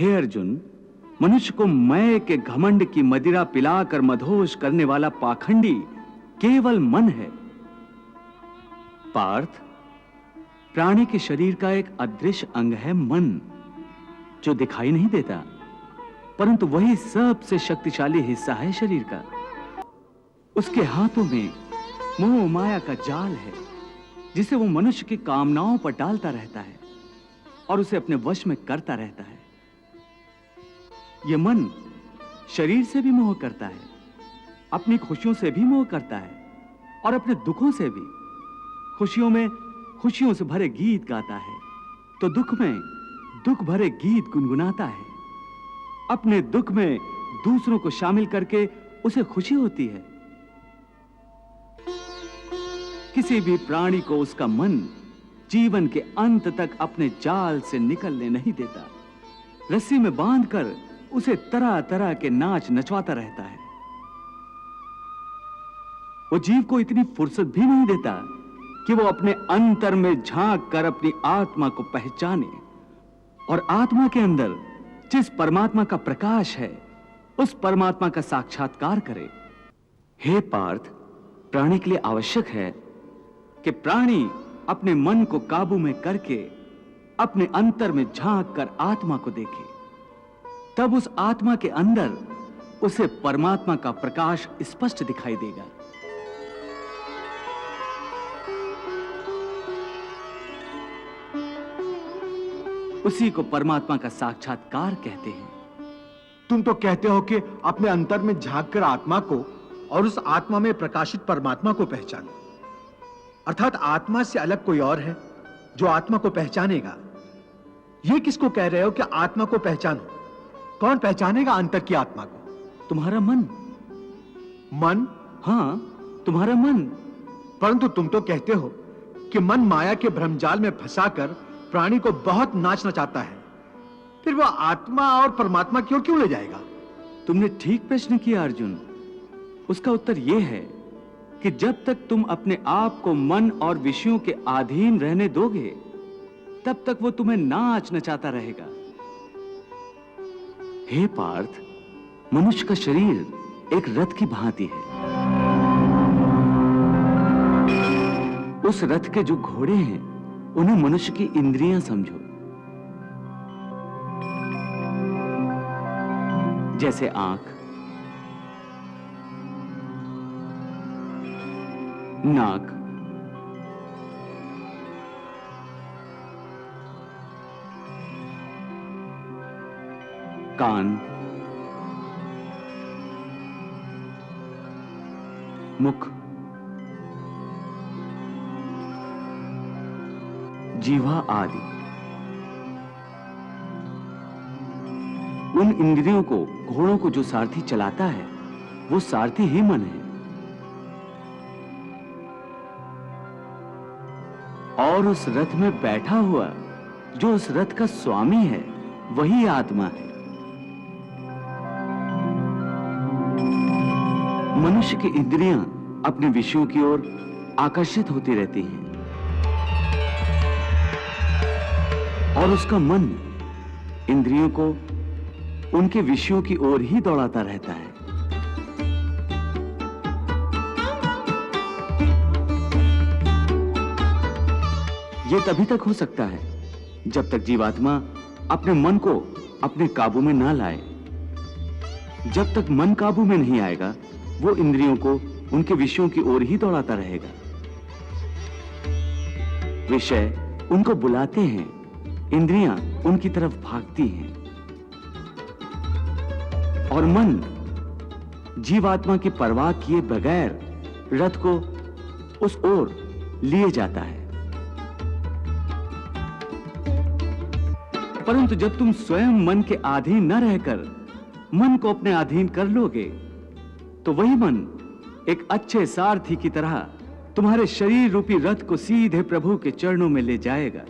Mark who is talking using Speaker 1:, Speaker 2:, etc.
Speaker 1: हे अर्जुन, मनुष्य को मैं के घमंड की मदिरा पिलाकर मदहोश करने वाला पाखंडी केवल मन है। पार्थ, प्राणी के शरीर का एक अदृश्य अंग है मन, जो दिखाई नहीं देता, परंतु वही सबसे शक्तिशाली हिस्सा है शरीर का। उसके हाथों में मोह माया का जाल है, जिसे वो मनुष्य की कामनाओं पर डालता रहता है और उसे अपने वश में करता रहता है। यह मन शरीर से भी मोह करता है, अपनी खुशियों से भी मोह करता है और अपने दुखों से भी। खुशियों में खुशियों से भरे गीत गाता है, तो दुख में दुख भरे गीत गुनगुनाता है। अपने दुख में दूसरों को शामिल करके उसे खुशी होती है। किसी भी प्राणी को उसका मन जीवन के अंत तक अपने जाल से निकलने नहीं देता। रस्सी में बांधकर उसे तरह तरह के नाच नचवाता रहता है। वो जीव को इतनी फुर्सत भी नहीं देता कि वो अपने अंतर में झांक कर अपनी आत्मा को पहचाने और आत्मा के अंदर जिस परमात्मा का प्रकाश है, उस परमात्मा का साक्षात्कार करे। हे पार्थ, प्राणी के लिए आवश्यक है कि प्राणी अपने मन को काबू में करके अपने अंतर में झांक कर आत्मा को देखे। तब उस आत्मा के अंदर उसे परमात्मा का प्रकाश स्पष्ट दिखाई देगा। उसी को परमात्मा का साक्षात्कार कहते हैं।
Speaker 2: तुम तो कहते हो कि अपने अंतर में झांक कर आत्मा को और उस आत्मा में प्रकाशित परमात्मा को पहचानो, अर्थात आत्मा से अलग कोई और है जो आत्मा को पहचानेगा। यह किसको कह रहे हो कि आत्मा को पहचानो? कौन पहचानेगा अंतर की आत्मा को?
Speaker 1: तुम्हारा मन।
Speaker 2: मन?
Speaker 1: हां, तुम्हारा मन।
Speaker 2: परंतु तुम तो कहते हो कि मन माया के भ्रमजाल में फंसाकर प्राणी को बहुत नाच नचाता है, फिर वह आत्मा और परमात्मा की ओर क्यों ले जाएगा?
Speaker 1: तुमने ठीक प्रश्न किया अर्जुन। उसका उत्तर यह है कि जब तक तुम अपने आप को मन और विषयों के अधीन रहने दोगे, तब तक वो तुम्हें नाच नचाता रहेगा। हे पार्थ, मनुष्य का शरीर एक रथ की भांति है। उस रथ के जो घोड़े हैं, उन्हें मनुष्य की इंद्रियां समझो। जैसे आंख, नाक, कान, मुख, जीवा आदि। उन इंद्रियों को, घोड़ों को जो सारथी चलाता है, वो सारथी ही मन है। और उस रथ में बैठा हुआ जो उस रथ का स्वामी है, वही आत्मा है। मनुष्य की इंद्रियां अपने विषयों की ओर आकर्षित होती रहती हैं और उसका मन इंद्रियों को उनके विषयों की ओर ही दौड़ाता रहता है। यह तभी तक हो सकता है जब तक जीवात्मा अपने मन को अपने काबू में ना लाए। जब तक मन काबू में नहीं आएगा, वो इंद्रियों को उनके विषयों की ओर ही दौड़ाता रहेगा। विषय उनको बुलाते हैं, इंद्रियां उनकी तरफ भागती हैं और मन जीवात्मा की परवाह किए बगैर रथ को उस ओर लिए जाता है। परंतु जब तुम स्वयं मन के अधीन न रहकर मन को अपने अधीन कर लोगे, तो वही मन एक अच्छे सारथी की तरह तुम्हारे शरीर रूपी रथ को सीधे प्रभु के चरणों में ले जाएगा।